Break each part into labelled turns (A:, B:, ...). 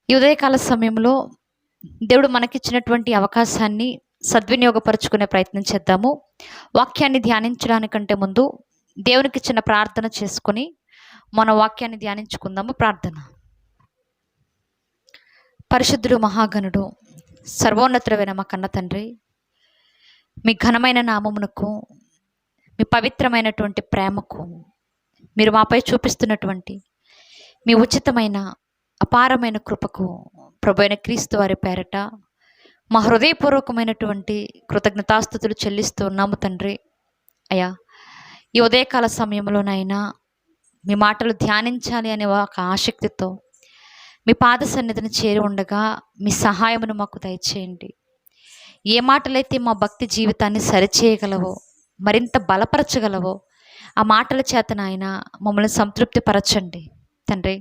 A: ఈ ఉదయకాల సమయంలో దేవుడు మనకిచ్చినటువంటి అవకాశాన్ని సద్వినియోగపరుచుకునే ప్రయత్నం చేద్దాము. వాక్యాన్ని ధ్యానించడానికంటే ముందు దేవునికి చిన్న ప్రార్థన చేసుకుని మన వాక్యాన్ని ధ్యానించుకుందాము. ప్రార్థన. పరిశుద్ధుడు, మహాగణుడు, సర్వోన్నతుడైన మా కన్న తండ్రి, మీ ఘనమైన నామమునకు, మీ పవిత్రమైనటువంటి ప్రేమకు, మీరు మాపై చూపిస్తున్నటువంటి మీ ఉచితమైన అపారమైన కృపకు ప్రభువైన క్రీస్తు వారి పేరట మా హృదయపూర్వకమైనటువంటి కృతజ్ఞతాస్తుతులు చెల్లిస్తూ ఉన్నాము తండ్రి. అయ్యా, ఈ ఉదయకాల సమయంలోనైనా మీ మాటలు ధ్యానించాలి అనే ఒక ఆసక్తితో మీ పాద సన్నిధిని చేరి ఉండగా మీ సహాయమును మాకు దయచేయండి. ఏ మాటలైతే మా భక్తి జీవితాన్ని సరిచేయగలవో, మరింత బలపరచగలవో ఆ మాటల చేత నాయన మమ్మల్ని సంతృప్తి పరచండి తండ్రి.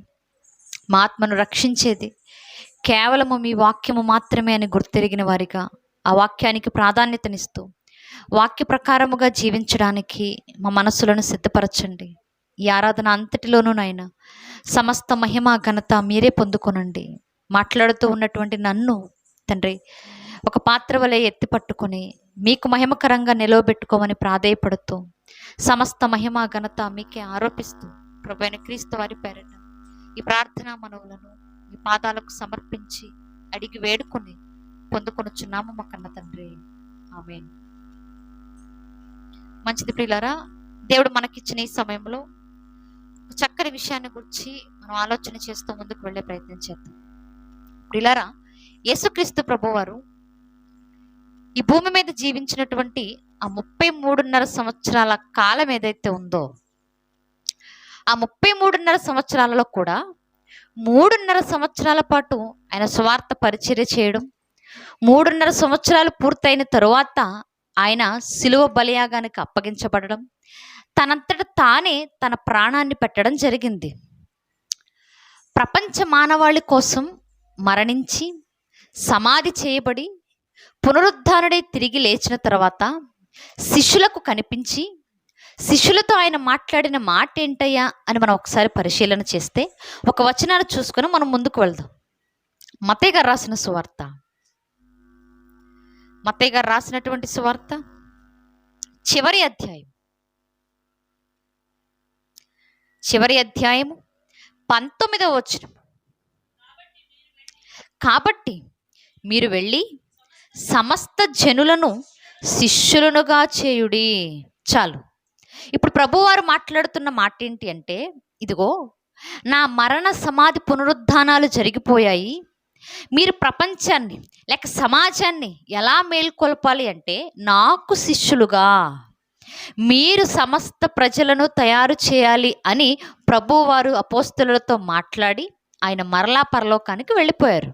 A: మా ఆత్మను రక్షించేది కేవలము మీ వాక్యము మాత్రమే అని గుర్తెరిగిన వారిగా ఆ వాక్యానికి ప్రాధాన్యతనిస్తూ వాక్య ప్రకారముగా జీవించడానికి మా మనసులను సిద్ధపరచండి. ఈ ఆరాధన అంతటిలోనూ నాయన సమస్త మహిమ ఘనత మీరే పొందుకొనండి. మాట్లాడుతూ ఉన్నటువంటి నన్ను తండ్రి ఒక పాత్ర వలె ఎత్తి పట్టుకొని మీకు మహిమకరంగా నిలవబెట్టుకోమని ప్రాధేయపడుతూ సమస్త మహిమ ఘనత మీకే ఆరోపిస్తూ ప్రభువైన క్రీస్తు వారి పేరట ఈ ప్రార్థన మనవులను మీ పాదాలకు సమర్పించి అడిగి వేడుకొని పొందుకొనుచున్నాము మా కన్న తండ్రి. ఆమేన్. మంచిది ప్రియులారా, దేవుడు మనకిచ్చిన ఈ సమయంలో చక్కని విషయాన్ని గురించి మనం ఆలోచన చేస్తూ ముందుకు వెళ్ళే ప్రయత్నం చేద్దాం. ప్రియులారా, యేసుక్రీస్తు ప్రభువారు ఈ భూమి మీద జీవించినటువంటి ఆ 33.5 సంవత్సరాల కాలం ఏదైతే ఉందో, ఆ 33.5 సంవత్సరాలలో కూడా 3.5 సంవత్సరాల పాటు ఆయన స్వార్థ పరిచర్య చేయడం, 3.5 సంవత్సరాలు పూర్తయిన తరువాత ఆయన సిలువ బలియాగానికి అప్పగించబడడం, తనంతట తానే తన ప్రాణాన్ని పెట్టడం జరిగింది. ప్రపంచ మానవాళి కోసం మరణించి సమాధి చేయబడి పునరుద్ధానుడై తిరిగి లేచిన తర్వాత శిష్యులకు కనిపించి శిష్యులతో ఆయన మాట్లాడిన మాట ఏంటయ్యా అని మనం ఒకసారి పరిశీలన చేస్తే ఒక వచనాన్ని చూసుకొని మనం ముందుకు వెళ్దాం. మత్తయి గారు రాసిన సువార్త, మత్తయి గారు రాసినటువంటి సువార్త చివరి అధ్యాయం 19వ వచనం. కాబట్టి మీరు వెళ్ళి సమస్త జనులను శిష్యులనుగా చేయుడి. చాలు. ఇప్పుడు ప్రభువారు మాట్లాడుతున్న మాట ఏంటి అంటే, ఇదిగో నా మరణ సమాధి పునరుద్ధానాలు జరిగిపోయాయి, మీరు ప్రపంచాన్ని లేక సమాజాన్ని ఎలా మేల్కొల్పాలి అంటే నాకు శిష్యులుగా మీరు సమస్త ప్రజలను తయారు చేయాలి అని ప్రభువారు అపోస్తలులతో మాట్లాడి ఆయన మరలా పరలోకానికి వెళ్ళిపోయారు.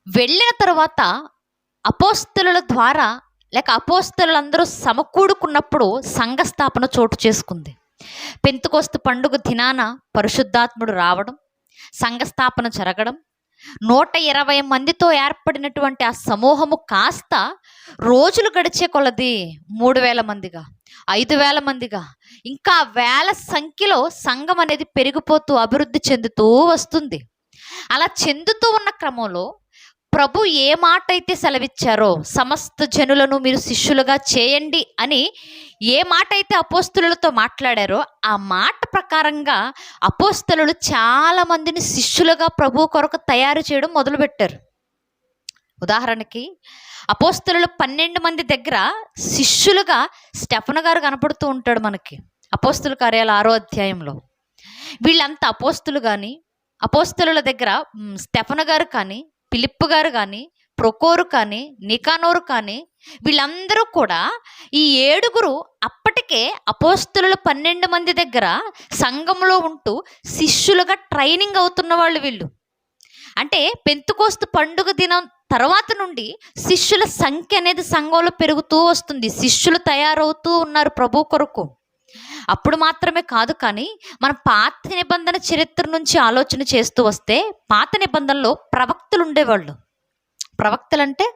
A: వెళ్ళిన తర్వాత అపోస్తలుల ద్వారా లేక అపోస్తలులందరూ సమకూడుకున్నప్పుడు సంఘ స్థాపన చోటు చేసుకుంది. పెంతెకొస్తు పండుగ దినాన పరిశుద్ధాత్ముడు రావడం, సంఘ స్థాపన జరగడం, 120 మందితో ఏర్పడినటువంటి ఆ సమూహము కాస్త రోజులు గడిచే కొలది 3000 మందిగా, 5000 మందిగా, ఇంకా వేల సంఖ్యలో సంఘం అనేది పెరిగిపోతూ అభివృద్ధి చెందుతూ వస్తుంది. అలా చెందుతూ ఉన్న క్రమంలో ప్రభు ఏ మాట అయితే సెలవిచ్చారో, సమస్త జనులను మీరు శిష్యులుగా చేయండి అని ఏ మాట అయితే అపోస్తలులతో మాట్లాడారో ఆ మాట ప్రకారంగా అపోస్తలులు చాలా మందిని శిష్యులుగా ప్రభు కొరకు తయారు చేయడం మొదలుపెట్టారు. ఉదాహరణకి అపోస్తలులు 12 మంది దగ్గర శిష్యులుగా స్టెఫను గారు కనపడుతూ ఉంటాడు మనకి అపోస్తల కార్యాల 6వ అధ్యాయంలో. వీళ్ళంతా అపోస్తలు కానీ, అపోస్తలుల దగ్గర స్టెఫను గారు కానీ, ఫిలిప్పు గారు కానీ, ప్రొకోరు కానీ, నికానోరు కానీ, వీళ్ళందరూ కూడా ఈ 7 అప్పటికే అపోస్తలుల 12 మంది దగ్గర సంఘంలో ఉంటూ శిష్యులుగా ట్రైనింగ్ అవుతున్న వాళ్ళు వీళ్ళు. అంటే పెంతెకొస్తు పండుగ దినం తర్వాత నుండి శిష్యుల సంఖ్య అనేది సంఘంలో పెరుగుతూ వస్తుంది. శిష్యులు తయారవుతూ ఉన్నారు ప్రభు కొరకు. అప్పుడు మాత్రమే కాదు, కానీ మన పాత నిబంధన చరిత్ర నుంచి ఆలోచన చేస్తూ వస్తే పాత నిబంధనలో ప్రవక్తలు ఉండేవాళ్ళు. ప్రవక్తలంటే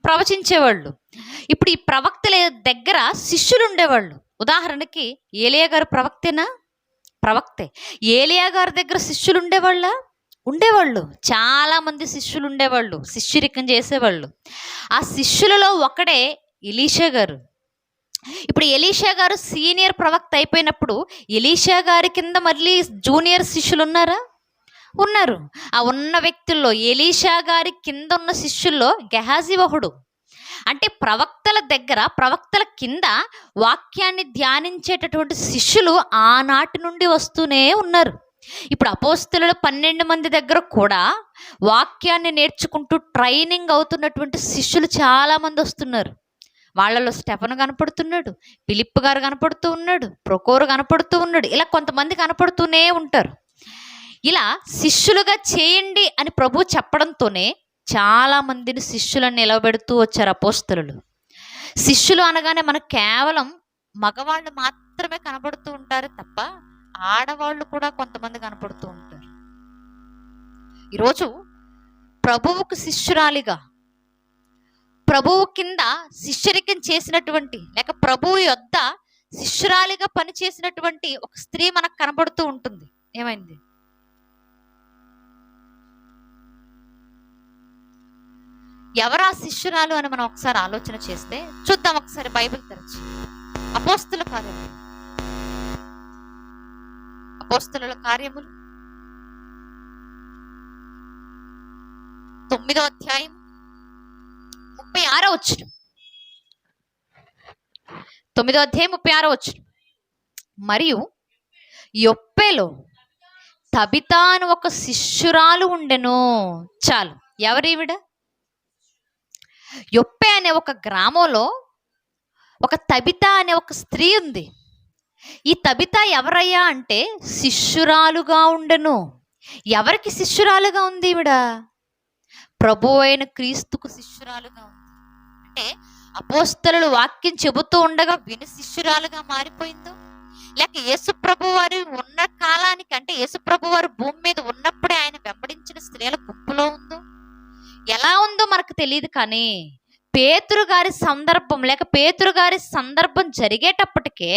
A: ప్రవచించేవాళ్ళు. ఇప్పుడు ఈ ప్రవక్తల దగ్గర శిష్యులు ఉండేవాళ్ళు. ఉదాహరణకి ఏలియా గారు ప్రవక్తేనా? ప్రవక్తే. ఏలియా గారి దగ్గర శిష్యులు ఉండేవాళ్ళు. చాలా మంది శిష్యులు ఉండేవాళ్ళు, శిష్యరికం చేసేవాళ్ళు. ఆ శిష్యులలో ఒకడే ఎలీషా గారు. ఇప్పుడు ఎలీషా గారు సీనియర్ ప్రవక్త అయిపోయినప్పుడు ఎలీషా గారి కింద మళ్ళీ జూనియర్ శిష్యులు ఉన్నారు. ఆ ఉన్న వ్యక్తుల్లో ఎలీషా గారి కింద ఉన్న శిష్యుల్లో గెహాజీ ఒకడు. అంటే ప్రవక్తల కింద వాక్యాన్ని ధ్యానించేటటువంటి శిష్యులు ఆనాటి నుండి వస్తూనే ఉన్నారు. ఇప్పుడు అపోస్తలుల 12 మంది దగ్గర కూడా వాక్యాన్ని నేర్చుకుంటూ ట్రైనింగ్ అవుతున్నటువంటి శిష్యులు చాలామంది వస్తున్నారు. వాళ్ళలో స్టెఫను కనపడుతున్నాడు, ఫిలిప్ గారు కనపడుతూ ఉన్నాడు, ప్రొకోరు కనపడుతూ ఉన్నాడు. ఇలా కొంతమంది కనపడుతూనే ఉంటారు. ఇలా శిష్యులుగా చేయండి అని ప్రభు చెప్పడంతోనే చాలా మందిని శిష్యులను నిలబెడుతూ వచ్చారు అపోస్తలులు. శిష్యులు అనగానే మనకు కేవలం మగవాళ్ళు మాత్రమే కనబడుతూ ఉంటారు తప్ప ఆడవాళ్ళు కూడా కొంతమంది కనపడుతూ ఉంటారు. ఈరోజు ప్రభువుకు శిష్యురాలిగా, ప్రభువు కింద శిష్యరికం చేసినటువంటి లేక ప్రభువు యొద్ద శిష్యురాలిగా పనిచేసినటువంటి ఒక స్త్రీ మనకు కనబడుతూ ఉంటుంది. ఏమైంది? ఎవరా శిష్యురాలు అని మనం ఒకసారి ఆలోచన చేస్తే చూద్దాం. ఒకసారి బైబిల్ తెరచి అపోస్తలుల కార్యములు 9వ అధ్యాయం 36వ వచనం. 9వ అధ్యాయం 36వ వచనం. మరియు యొప్పేలో తబితా అని ఒక శిష్యురాలు ఉండెను. చాలు. ఎవరీవిడ? యొప్పే అనే ఒక గ్రామంలో ఒక తబితా అనే ఒక స్త్రీ ఉంది. ఈ తబితా ఎవరయ్యా అంటే శిష్యురాలుగా ఉండెను. ఎవరికి శిష్యురాలుగా ఉంది ఈవిడ? ప్రభు అయిన క్రీస్తుకు శిష్యురాలుగా ఉంది. అంటే అపోస్తలులు వాక్యం చెబుతూ ఉండగా విని శిష్యురాలుగా మారిపోయిందో, లేక యేసు ప్రభు వారు ఉన్న కాలానికి, అంటే యేసు ప్రభు వారు భూమి మీద ఉన్నప్పుడే ఆయన వెంబడించిన స్త్రీల గుంపులో ఉందో, ఎలా ఉందో మనకు తెలియదు. కానీ పేతురు గారి సందర్భం జరిగేటప్పటికే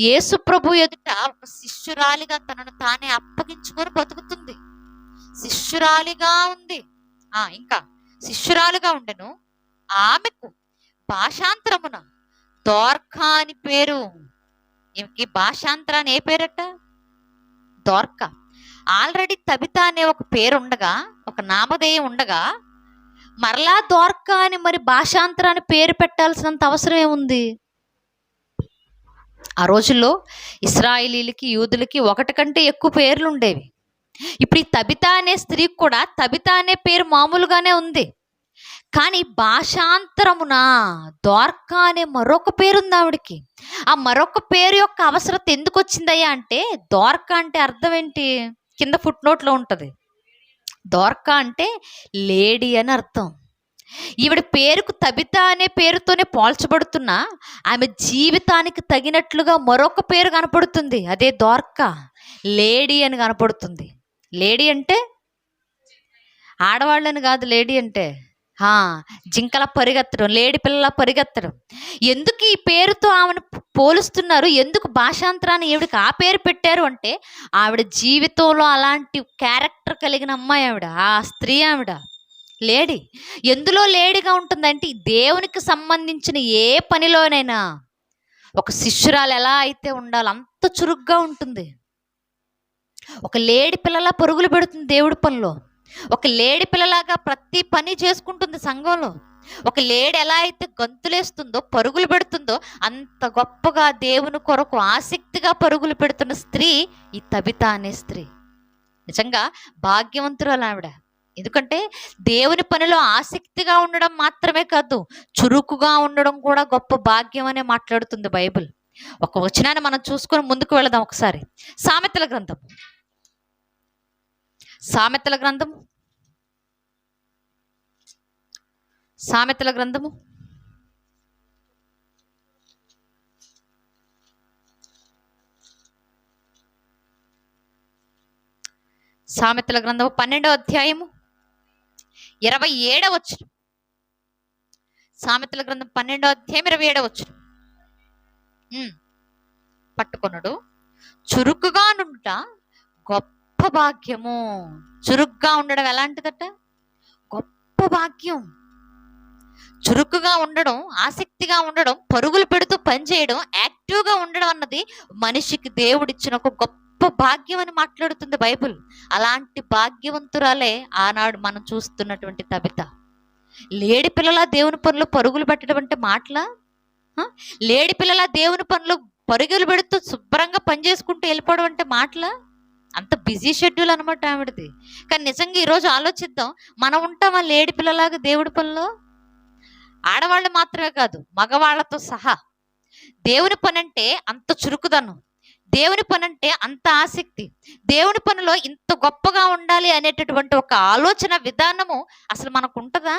A: యేసు ప్రభు ఎదుట ఒక శిష్యురాలిగా తనను తానే అప్పగించుకొని బతుకుతుంది. శిష్యురాలిగా ఉంది. ఇంకా శిష్యురాలుగా ఉండెను. ఆమెకు భాషాంతరమున దోర్కా అని పేరు. ఈమెకి భాషాంతరాన్ని ఏ పేరట? దోర్కా. ఆల్రెడీ తబితా అనే ఒక పేరు ఉండగా, ఒక నామధేయం ఉండగా, మరలా దోర్కా అని మరి భాషాంతరాన్ని పేరు పెట్టాల్సినంత అవసరం ఏముంది? ఆ రోజుల్లో ఇశ్రాయేలీలకి, యూదులకి ఒకటి కంటే ఎక్కువ పేర్లు ఉండేవి. ఇప్పుడు ఈ తబితా అనే స్త్రీకి కూడా తబితా అనే పేరు మామూలుగానే ఉంది. కానీ భాషాంతరమున దోర్కా అనే మరొక పేరుంది ఆవిడికి. ఆ మరొక పేరు యొక్క అవసరత ఎందుకు వచ్చిందయ్యా అంటే, దోర్కా అంటే అర్థం ఏంటి? కింద ఫుట్ నోట్లో ఉంటుంది. దోర్కా అంటే లేడీ అని అర్థం. ఈవిడ పేరుకు తబితా అనే పేరుతోనే పోల్చబడుతున్నా ఆమె జీవితానికి తగినట్లుగా మరొక పేరు కనపడుతుంది. అదే దోర్కా. లేడీ అని కనపడుతుంది. లేడీ అంటే ఆడవాళ్ళని కాదు. లేడీ అంటే జింకలా పరిగెత్తడం, లేడి పిల్లలా పరిగెత్తడం. ఎందుకు ఈ పేరుతో ఆమెను పోలుస్తున్నారు? ఎందుకు భాషాంతరాన్ని ఈవిడికి ఆ పేరు పెట్టారు అంటే, ఆవిడ జీవితంలో అలాంటి క్యారెక్టర్ కలిగిన అమ్మాయి ఆవిడ. ఆ స్త్రీ ఆవిడ లేడీ. ఎందులో లేడీగా ఉంటుందంటే, దేవునికి సంబంధించిన ఏ పనిలోనైనా ఒక శిష్యురాలు ఎలా అయితే ఉండాలో అంత చురుగ్గా ఉంటుంది. ఒక లేడి పిల్లలా పరుగులు పెడుతుంది దేవుడి పనిలో. ఒక లేడి పిల్లలాగా ప్రతి పని చేసుకుంటుంది సంఘంలో. ఒక లేడి ఎలా అయితే గంతులేస్తుందో, పరుగులు పెడుతుందో, అంత గొప్పగా దేవుని కొరకు ఆసక్తిగా పరుగులు పెడుతున్న స్త్రీ ఈ తబితా అనే స్త్రీ. నిజంగా భాగ్యవంతురాలు ఆవిడ. ఎందుకంటే దేవుని పనిలో ఆసక్తిగా ఉండడం మాత్రమే కాదు, చురుకుగా ఉండడం కూడా గొప్ప భాగ్యం అనే మాట్లాడుతుంది బైబిల్. ఒక వచనాన్ని మనం చూసుకొని ముందుకు వెళదాం ఒకసారి. సామెతల గ్రంథం సామెతల గ్రంథము 12వ అధ్యాయము 27వ వచనం. సామెతల గ్రంథం 12వ అధ్యాయం 27వ వచనం. పట్టుకొనుడు చురుకుగా నుండుట గొప్ప భాగ్యము. చురుగ్గా ఉండడం ఎలాంటిదట? గొప్ప భాగ్యం. చురుకుగా ఉండడం, ఆసక్తిగా ఉండడం, పరుగులు పెడుతూ పనిచేయడం, యాక్టివ్గా ఉండడం అన్నది మనిషికి దేవుడిచ్చిన ఒక గొప్ప భాగ్యం అని మాట్లాడుతుంది బైబిల్. అలాంటి భాగ్యవంతురాలే ఆనాడు మనం చూస్తున్నటువంటి తబిత. లేడి పిల్లల దేవుని పనులు పరుగులు పెట్టడం అంటే మాటలా? లేడి పిల్లల దేవుని పనులు పరుగులు పెడుతూ శుభ్రంగా పని చేసుకుంటూ వెళ్ళిపోవడం అంటే మాటలా? అంత బిజీ షెడ్యూల్ అనమాట ఆవిడది. కానీ నిజంగా ఈరోజు ఆలోచిద్దాం, మనం ఉంటామా లేడి పిల్లలాగా దేవుడి పనిలో? ఆడవాళ్ళు మాత్రమే కాదు, మగవాళ్లతో సహా. దేవుని పని అంటే అంత చురుకుదనం, దేవుని పని అంటే అంత ఆసక్తి, దేవుని పనిలో ఇంత గొప్పగా ఉండాలి అనేటటువంటి ఒక ఆలోచన విధానము అసలు మనకు ఉంటుందా?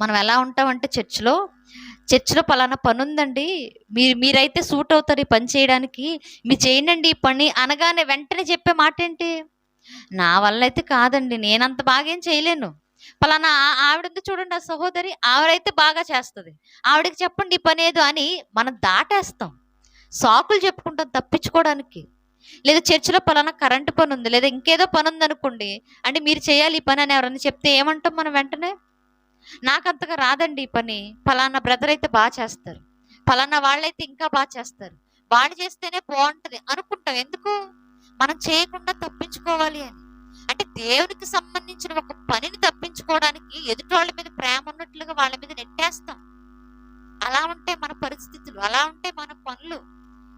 A: మనం ఎలా ఉంటామంటే చర్చిలో పలానా పని ఉందండి, మీరైతే సూట్ అవుతారు ఈ పని చేయడానికి, మీరు చేయండి ఈ పని అనగానే వెంటనే చెప్పే మాట ఏంటి? నా వల్ల అయితే కాదండి, నేనంత బాగా ఏం చేయలేను. పలానా ఆవిడ చూడండి, ఆ సహోదరి, ఆవిడైతే బాగా చేస్తుంది, ఆవిడకి చెప్పండి ఈ పని ఏదో అని మనం దాటేస్తాం. సాకులు చెప్పుకుంటాం తప్పించుకోవడానికి. లేదా చర్చిలో పలానా కరెంటు పని ఉంది, లేదా ఇంకేదో పని ఉంది అనుకోండి, అంటే మీరు చేయాలి ఈ పని అని ఎవరన్నా చెప్తే ఏమంటాం మనం వెంటనే? నాకంతగా రాదండి ఈ పని, ఫలానా బ్రదర్ అయితే బాగా చేస్తారు, ఫలానా వాళ్ళైతే ఇంకా బాగా చేస్తారు, వాళ్ళు చేస్తేనే బాగుంటది అనుకుంటాం. ఎందుకు? మనం చేయకుండా తప్పించుకోవాలి అని. అంటే దేవునికి సంబంధించిన ఒక పనిని తప్పించుకోవడానికి ఎదుటి వాళ్ళ మీద ప్రేమ ఉన్నట్లుగా వాళ్ళ మీద నెట్టేస్తాం. అలా ఉంటే మన పరిస్థితులు, అలా ఉంటే మన పనులు.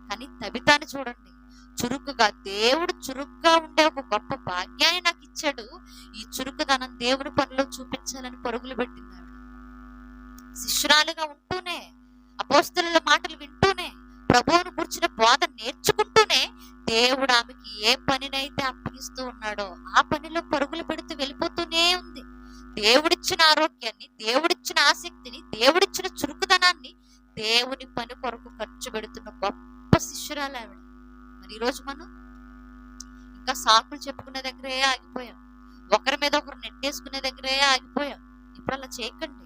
A: కానీ తబితాని చూడండి, చురుకుగా, దేవుడు చురుగ్గా ఉండే ఒక గొప్ప భాగ్యాన్ని నాకు ఇచ్చాడు, ఈ చురుకుదనం దేవుని పనిలో చూపించాలని పరుగులు పెట్టింది ఆవిడ. శిష్యురాలుగా ఉంటూనే, అపోస్తలుల మాటలు వింటూనే, ప్రభువును గురించిన బోధ నేర్చుకుంటూనే దేవుడు ఆమెకి ఏ పనినైతే అప్పగిస్తూ ఉన్నాడో ఆ పనిలో పరుగులు పెడుతూ వెళ్ళిపోతూనే ఉంది. దేవుడిచ్చిన ఆరోగ్యాన్ని, దేవుడిచ్చిన ఆసక్తిని, దేవుడిచ్చిన చురుకుదనాన్ని దేవుని పని కొరకు ఖర్చు పెడుతున్న గొప్ప శిష్యురాలు ఆవిడ. మరి ఈరోజు మనం ఇంకా సాకులు చెప్పుకునే దగ్గరే ఆగిపోయాం, ఒకరి మీద ఒకరు నెట్టేసుకునే దగ్గరే ఆగిపోయాం. ఇప్పుడు అలా చేయకండి.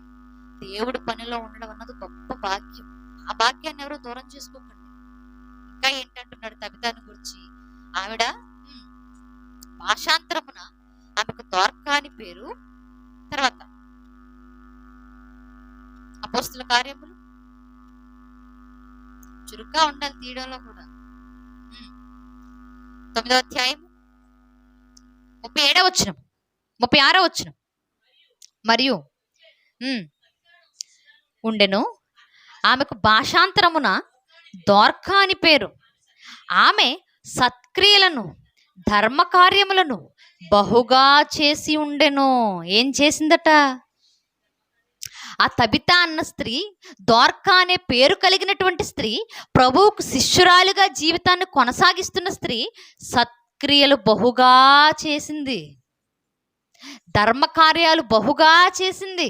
A: దేవుడి పనిలో ఉండడం అన్నది గొప్ప భాగ్యం. ఆ భాగ్యాన్ని ఎవరు దూరం చేసుకోకండి. ఇంకా ఏంటంటున్నాడు తబితాని గురించి? ఆవిడ భాషాంతరమున ఆమెకు దోర్కా అని పేరు. తర్వాత అపోస్తుల కార్యములు, చురుగ్గా ఉండాలి తీయడంలో కూడా. 9వ అధ్యాయము 37వ వచనం, 36వ వచనం. మరియు ఉండెను, ఆమెకు భాషాంతరమున దోర్కా అని పేరు. ఆమె సత్క్రియలను, ధర్మకార్యములను బహుగా చేసి ఉండెను. ఏం చేసిందట? ఆ తబిత అన్న స్త్రీ, దోర్కా అనే పేరు కలిగినటువంటి స్త్రీ, ప్రభువుకు శిష్యురాలుగా జీవితాన్ని కొనసాగిస్తున్న స్త్రీ, సత్క్రియలు బహుగా చేసింది, ధర్మకార్యాలు బహుగా చేసింది.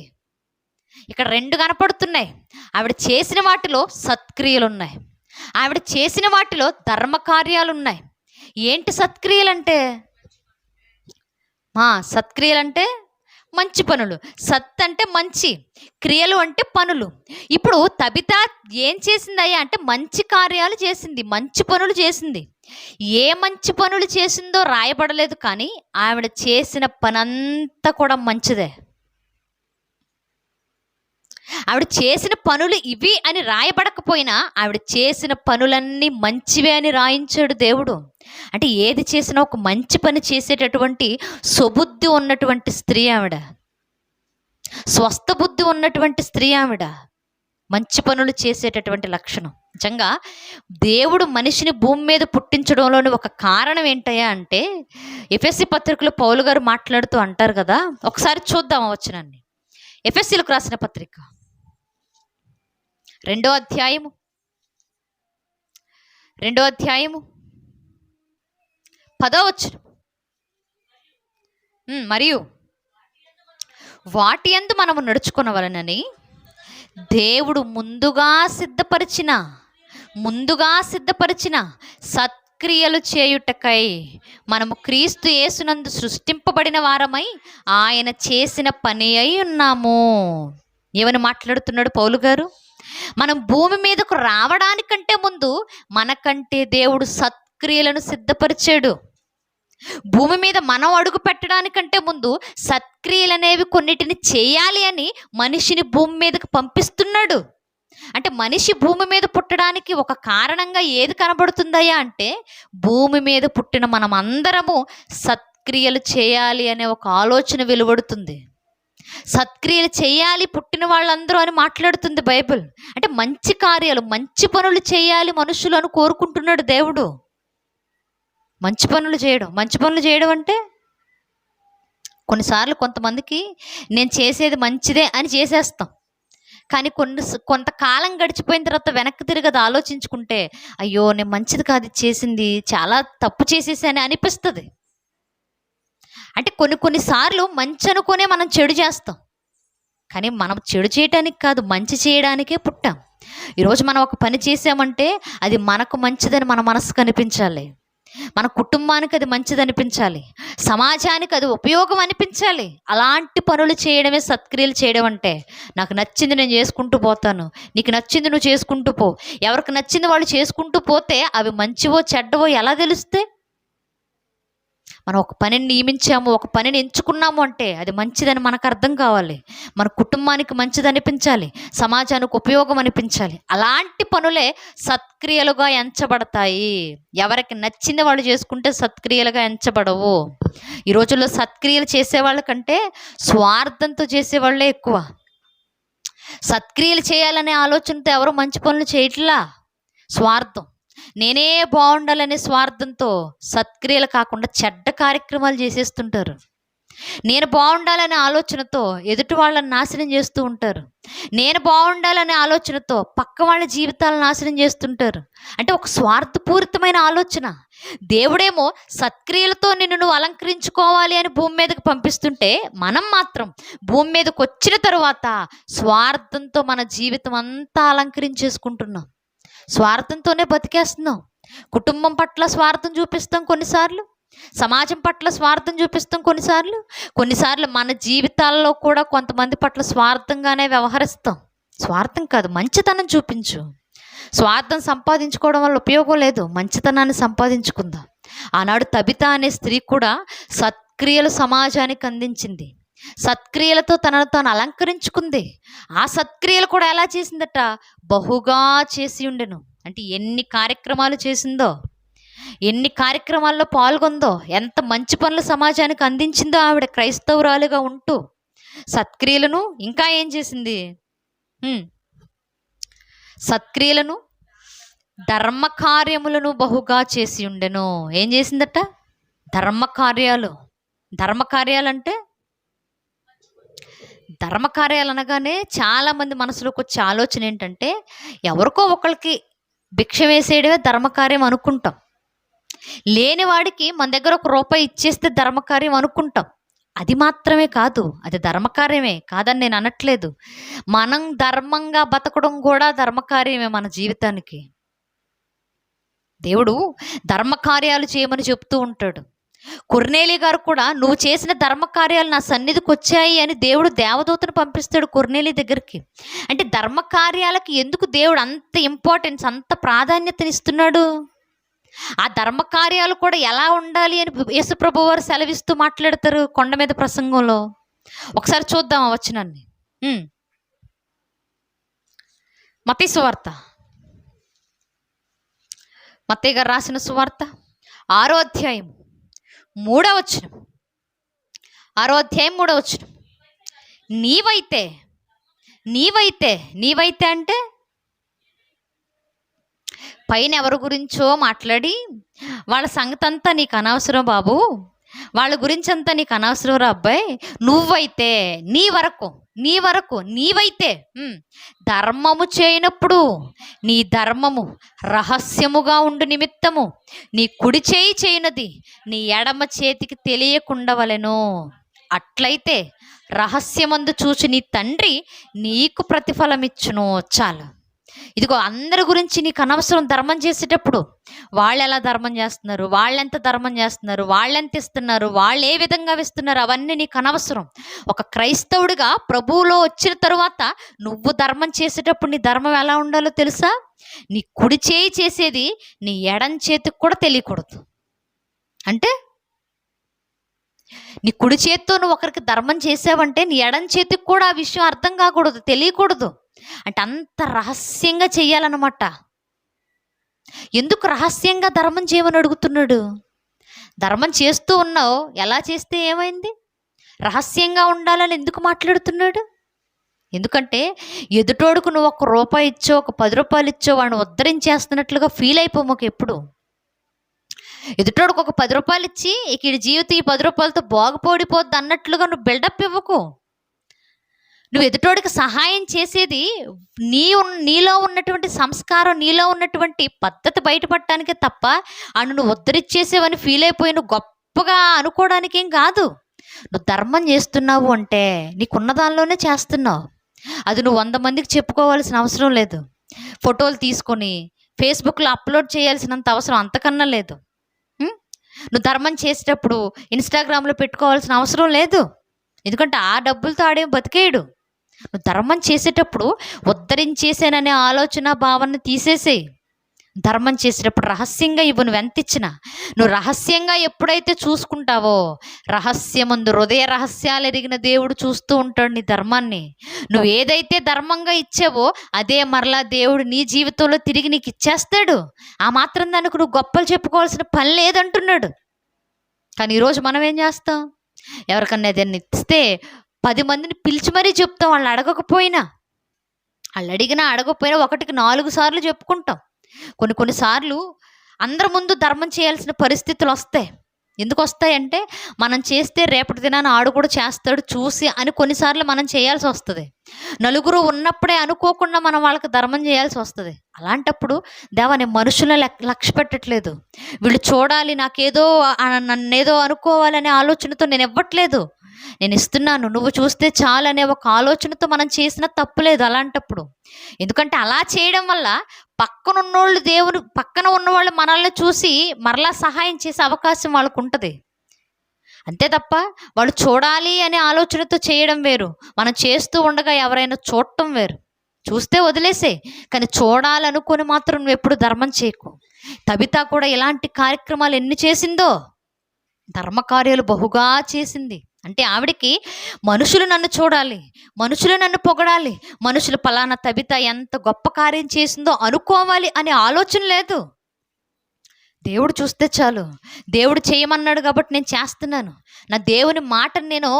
A: ఇక్కడ రెండు కనపడుతున్నాయి. ఆవిడ చేసిన వాటిలో సత్క్రియలు ఉన్నాయి, ఆవిడ చేసిన వాటిలో ధర్మకార్యాలు ఉన్నాయి. ఏంటి సత్క్రియలంటే? సత్క్రియలంటే మంచి పనులు. సత్ అంటే మంచి, క్రియలు అంటే పనులు. ఇప్పుడు తబిత ఏం చేసిందయ్యా అంటే మంచి కార్యాలు చేసింది, మంచి పనులు చేసింది. ఏ మంచి పనులు చేసిందో రాయబడలేదు, కానీ ఆవిడ చేసిన పనంతా కూడా మంచిదే. ఆవిడ చేసిన పనులు ఇవి అని రాయబడకపోయినా ఆవిడ చేసిన పనులన్నీ మంచివే అని రాయించాడు దేవుడు. అంటే ఏది చేసినా ఒక మంచి పని చేసేటటువంటి సుబుద్ధి ఉన్నటువంటి స్త్రీ ఆవిడ, స్వస్థ బుద్ధి ఉన్నటువంటి స్త్రీ ఆవిడ, మంచి పనులు చేసేటటువంటి లక్షణం. నిజంగా దేవుడు మనిషిని భూమి మీద పుట్టించడంలోని ఒక కారణం ఏంటయ్యా అంటే, ఎఫెసీ పత్రికలో పౌలు గారు మాట్లాడుతూ అంటారు కదా, ఒకసారి చూద్దాం ఆ వచనాన్ని. ఎఫెసీలకు రాసిన పత్రిక 2వ అధ్యాయము 10వ వచనం. మరియు వాటి యందు మనము నడుచుకొనవలెనని దేవుడు ముందుగా సిద్ధపరిచిన సత్క్రియలు చేయుటకై మనము క్రీస్తు యేసునందు సృష్టింపబడిన వారమై ఆయన చేసిన పని అయి ఉన్నాము. ఏమని మాట్లాడుతున్నాడు పౌలు గారు? మనం భూమి మీదకు రావడానికంటే ముందు మనకంటే దేవుడు సత్క్రియలను సిద్ధపరిచాడు. భూమి మీద మనం అడుగు పెట్టడానికంటే ముందు సత్క్రియలు అనేవి కొన్నిటిని చేయాలి అని మనిషిని భూమి మీదకు పంపిస్తున్నాడు. అంటే మనిషి భూమి మీద పుట్టడానికి ఒక కారణంగా ఏది కనబడుతుందయ్యా అంటే, భూమి మీద పుట్టిన మనం అందరము సత్క్రియలు చేయాలి అనే ఒక ఆలోచన వెలువడుతుంది. సత్క్రియలు చేయాలి పుట్టిన వాళ్ళందరూ అని మాట్లాడుతుంది బైబిల్. అంటే మంచి కార్యాలు, మంచి పనులు చేయాలి మనుషులు అని కోరుకుంటున్నాడు దేవుడు. మంచి పనులు చేయడం అంటే కొన్నిసార్లు కొంతమందికి నేను చేసేది మంచిదే అని చేసేస్తాం. కానీ కొంతకాలం గడిచిపోయిన తర్వాత వెనక్కి తిరిగి అది ఆలోచించుకుంటే, అయ్యో నేను మంచిది కాదు చేసింది, చాలా తప్పు చేసేసాని అనిపిస్తుంది. అంటే కొన్నిసార్లు మంచి అనుకునే మనం చెడు చేస్తాం. కానీ మనం చెడు చేయటానికి కాదు, మంచి చేయడానికే పుట్టాం. ఈరోజు మనం ఒక పని చేసామంటే అది మనకు మంచిదని మన మనసుకు అనిపించాలి, మన కుటుంబానికి అది మంచిది అనిపించాలి, సమాజానికి అది ఉపయోగం అనిపించాలి. అలాంటి పనులు చేయడమే సత్క్రియలు చేయడం అంటే. నాకు నచ్చింది నేను చేసుకుంటూ పోతాను, నీకు నచ్చింది నువ్వు చేసుకుంటూ పో. ఎవరికి నచ్చింది వాళ్ళు చేసుకుంటూ పోతే అవి మంచివో చెడ్డవో ఎలా తెలుస్తే? మనం ఒక పనిని నియమించాము, ఒక పనిని ఎంచుకున్నాము అంటే అది మంచిదని మనకు అర్థం కావాలి, మన కుటుంబానికి మంచిది అనిపించాలి, సమాజానికి ఉపయోగం అనిపించాలి. అలాంటి పనులే సత్క్రియలుగా ఎంచబడతాయి. ఎవరికి నచ్చింది వాళ్ళు చేసుకుంటే సత్క్రియలుగా ఎంచబడవు. ఈ రోజుల్లో సత్క్రియలు చేసేవాళ్ళ కంటే స్వార్థంతో చేసేవాళ్ళే ఎక్కువ. సత్క్రియలు చేయాలనే ఆలోచనతో ఎవరు మంచి పనులు చేయట్లా. స్వార్థం, నేనే బాగుండాలనే స్వార్థంతో సత్క్రియలు కాకుండా చెడ్డ కార్యక్రమాలు చేసేస్తుంటారు. నేను బాగుండాలనే ఆలోచనతో ఎదుటి వాళ్ళని నాశనం చేస్తూ ఉంటారు. నేను బాగుండాలనే ఆలోచనతో పక్క వాళ్ళ జీవితాలను నాశనం చేస్తుంటారు. అంటే ఒక స్వార్థపూరితమైన ఆలోచన. దేవుడేమో సత్క్రియలతో నిన్ను నువ్వు అలంకరించుకోవాలి అని భూమి మీదకి పంపిస్తుంటే, మనం మాత్రం భూమి మీదకి వచ్చిన తరువాత స్వార్థంతో మన జీవితం అంతా అలంకరించేసుకుంటున్నాం. స్వార్థంతోనే బతికేస్తున్నాం. కుటుంబం పట్ల స్వార్థం చూపిస్తాం కొన్నిసార్లు, సమాజం పట్ల స్వార్థం చూపిస్తాం కొన్నిసార్లు మన జీవితాల్లో కూడా కొంతమంది పట్ల స్వార్థంగానే వ్యవహరిస్తాం. స్వార్థం కాదు, మంచితనం చూపించు. స్వార్థం సంపాదించుకోవడం వల్ల ఉపయోగం లేదు, మంచితనాన్ని సంపాదించుకుందాం. ఆనాడు తబిత అనే స్త్రీ కూడా సత్క్రియలు సమాజానికి అందించింది. సత్క్రియలతో తనను తాను అలంకరించుకుంది. ఆ సత్క్రియలు కూడా ఎలా చేసిందట? బహుగా చేసి ఉండెను. అంటే ఎన్ని కార్యక్రమాలు చేసిందో, ఎన్ని కార్యక్రమాల్లో పాల్గొందో, ఎంత మంచి పనులు సమాజానికి అందించిందో ఆవిడ క్రైస్తవురాలుగా ఉంటూ. సత్క్రియలను ఇంకా ఏం చేసింది? సత్క్రియలను, ధర్మకార్యములను బహుగా చేసి ఉండెను. ఏం చేసిందట? ధర్మకార్యాలు అంటే, ధర్మకార్యాలు అనగానే చాలామంది మనసులోకి వచ్చే ఆలోచన ఏంటంటే, ఎవరికో ఒకరికి భిక్ష వేసేయడమే ధర్మకార్యం అనుకుంటాం. లేని వాడికి మన దగ్గర ₹1 ఇచ్చేస్తే ధర్మకార్యం అనుకుంటాం. అది మాత్రమే కాదు, అది ధర్మకార్యమే కాదని నేను అనట్లేదు. మనం ధర్మంగా బతకడం కూడా ధర్మకార్యమే మన జీవితానికి. దేవుడు ధర్మకార్యాలు చేయమని చెప్తూ ఉంటాడు. కొర్నేలి గారు కూడా, నువ్వు చేసిన ధర్మకార్యాలు నా సన్నిధికి వచ్చాయి అని దేవుడు దేవదూతను పంపిస్తాడు కొర్నేలి దగ్గరికి. అంటే ధర్మకార్యాలకి ఎందుకు దేవుడు అంత ఇంపార్టెన్స్, అంత ప్రాధాన్యతనిస్తున్నాడు? ఆ ధర్మకార్యాలు కూడా ఎలా ఉండాలి అని యేసుప్రభు వారు సెలవిస్తూ మాట్లాడతారు కొండ మీద ప్రసంగంలో. ఒకసారి చూద్దాం ఆ వచనాన్ని. మత్తయి సువార్త, మత్తయి గారు రాసిన సువార్త 6వ అధ్యాయం 3వ వచనం. 6వ అధ్యాయం 3వ వచనం. నీవైతే అంటే పైన ఎవరి గురించో మాట్లాడి, వాళ్ళ సంగతి అంతా నీకు అనవసరం బాబు, వాళ్ళ గురించి అంతా నీకు అనవసరం రా అబ్బాయి, నువ్వైతే నీవైతే ధర్మము చేయనప్పుడు నీ ధర్మము రహస్యముగా ఉండు నిమిత్తము నీ కుడి చేయి చేయనది నీ ఎడమ చేతికి తెలియకుండవలెను. అట్లయితే రహస్యమందు చూచి నీ తండ్రి నీకు ప్రతిఫలమిచ్చును. చాలు. ఇదిగో అందరి గురించి నీకు అనవసరం ధర్మం చేసేటప్పుడు. వాళ్ళు ఎలా ధర్మం చేస్తున్నారు, వాళ్ళెంత ధర్మం చేస్తున్నారు, వాళ్ళెంత ఇస్తున్నారు, వాళ్ళు ఏ విధంగా ఇస్తున్నారు, అవన్నీ నీకు అనవసరం. ఒక క్రైస్తవుడిగా ప్రభువులో వచ్చిన తరువాత నువ్వు ధర్మం చేసేటప్పుడు నీ ధర్మం ఎలా ఉండాలో తెలుసా? నీ కుడి చేయి చేసేది నీ ఎడం చేతికి కూడా తెలియకూడదు. అంటే నీ కుడి చేత్తో నువ్వు ఒకరికి ధర్మం చేసావంటే నీ ఎడం చేతికి కూడా ఆ విషయం అర్థం కాకూడదు, తెలియకూడదు. అంటే అంత రహస్యంగా చెయ్యాలన్నమాట. ఎందుకు రహస్యంగా ధర్మం చేయమని అడుగుతున్నాడు? ధర్మం చేస్తూ ఉన్నావు, ఎలా చేస్తే ఏమైంది? రహస్యంగా ఉండాలని ఎందుకు మాట్లాడుతున్నాడు? ఎందుకంటే ఎదుటోడుకు నువ్వు ₹1 ఇచ్చో, ఒక ₹10 ఇచ్చో వాడిని ఉద్ధరించేస్తున్నట్లుగా ఫీల్ అయిపోమాకు ఎప్పుడు. ఎదుటోడికి ఒక ₹10 ఇచ్చి ఇక ఈ జీవితం ఈ ₹10తో బాగుపడిపోద్ది అన్నట్లుగా నువ్వు బిల్డప్ ఇవ్వకు. నువ్వు ఎదుటోడికి సహాయం చేసేది నీలో ఉన్నటువంటి సంస్కారం, నీలో ఉన్నటువంటి పద్ధతి బయటపడటానికే తప్ప నువ్వు ఉద్ధరించేసేవని ఫీల్ అయిపోయి నువ్వు గొప్పగా అనుకోవడానికేం కాదు. నువ్వు ధర్మం చేస్తున్నావు అంటే నీకున్న దానిలోనే చేస్తున్నావు. అది నువ్వు 100 మందికి చెప్పుకోవాల్సిన అవసరం లేదు. ఫోటోలు తీసుకొని ఫేస్బుక్లో అప్లోడ్ చేయాల్సినంత అవసరం అంతకన్నా లేదు. నువ్వు ధర్మం చేసేటప్పుడు ఇన్స్టాగ్రామ్లో పెట్టుకోవాల్సిన అవసరం లేదు. ఎందుకంటే ఆ డబ్బులతో ఆడేం బతికేయడు. నువ్వు ధర్మం చేసేటప్పుడు ఉద్ధరించేసాననే ఆలోచన భావన తీసేసేయి. ధర్మం చేసేటప్పుడు రహస్యంగా ఇవ్వు. నువ్వు ఎంత ఇచ్చినా నువ్వు రహస్యంగా ఎప్పుడైతే చూసుకుంటావో, రహస్యమందు హృదయ రహస్యాలు ఎరిగిన దేవుడు చూస్తూ ఉంటాడు నీ ధర్మాన్ని. నువ్వు ఏదైతే ధర్మంగా ఇచ్చావో అదే మరలా దేవుడు నీ జీవితంలో తిరిగి నీకు ఇచ్చేస్తాడు. ఆ మాత్రం దానికి నువ్వు గొప్పలు చెప్పుకోవాల్సిన పని లేదంటున్నాడు. కానీ ఈరోజు మనం ఏం చేస్తాం? ఎవరికన్నా ఏదైనా ఇస్తే 10 మందిని పిలిచి మరీ చెప్తాం. వాళ్ళు అడగకపోయినా, వాళ్ళు అడిగినా అడగకపోయినా 1కి 4 సార్లు చెప్పుకుంటాం. కొన్నిసార్లు అందరి ముందు ధర్మం చేయాల్సిన పరిస్థితులు వస్తాయి. ఎందుకు వస్తాయంటే మనం చేస్తే రేపటి దినాన్ని ఆడు కూడా చేస్తాడు చూసి అని కొన్నిసార్లు మనం చేయాల్సి వస్తుంది. నలుగురు ఉన్నప్పుడే అనుకోకుండా మనం వాళ్ళకి ధర్మం చేయాల్సి వస్తుంది. అలాంటప్పుడు దేవా నేను మనుషులను లక్ష్య పెట్టట్లేదు, వీళ్ళు చూడాలి, నాకేదో నన్నేదో అనుకోవాలనే ఆలోచనతో నేను ఇవ్వట్లేదు, నేను ఇస్తున్నాను, నువ్వు చూస్తే చాలనే ఒక ఆలోచనతో మనం చేసిన తప్పులేదు అలాంటప్పుడు. ఎందుకంటే అలా చేయడం వల్ల పక్కన ఉన్నవాళ్ళు మనల్ని చూసి మరలా సహాయం చేసే అవకాశం వాళ్ళకు ఉంటుంది. అంతే తప్ప వాళ్ళు చూడాలి అనే ఆలోచనతో చేయడం వేరు, మనం చేస్తూ ఉండగా ఎవరైనా చూడటం వేరు. చూస్తే వదిలేసే, కానీ చూడాలనుకొని మాత్రం నువ్వు ఎప్పుడు ధర్మం చేయకు. తబిత కూడా ఇలాంటి కార్యక్రమాలు ఎన్ని చేసిందో, ధర్మకార్యాలు బహుగా చేసింది. అంటే ఆవిడికి మనుషులు నన్ను చూడాలి, మనుషులు నన్ను పొగడాలి, మనుషులు పలానా తబిత ఎంత గొప్ప కార్యం చేసిందో అనుకోవాలి అనే ఆలోచన లేదు. దేవుడు చూస్తే చాలు, దేవుడు చేయమన్నాడు కాబట్టి నేను చేస్తున్నాను, నా దేవుని మాటను నేను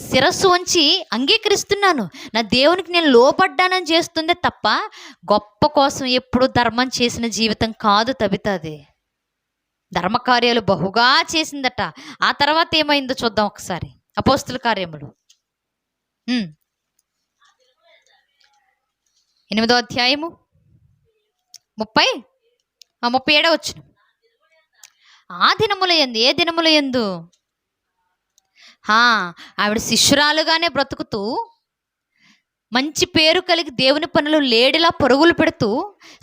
A: శిరస్సు వంచి అంగీకరిస్తున్నాను, నా దేవునికి నేను లోబడ్డానని చేస్తుందే తప్ప గొప్ప కోసం ఎప్పుడు ధర్మం చేసిన జీవితం కాదు తబితది. ధర్మకార్యాలు బహుగా చేసిందట. ఆ తర్వాత ఏమైందో చూద్దాం ఒకసారి. అపోస్తుల కార్యములు 8వ అధ్యాయము 37వ వచనం. ఆ దినముల యందు, ఏ దినముల యందు? ఆవిడ శిష్యురాలుగానే బ్రతుకుతూ మంచి పేరు కలిగి దేవుని పనులు లేడిలా పరుగులు పెడుతూ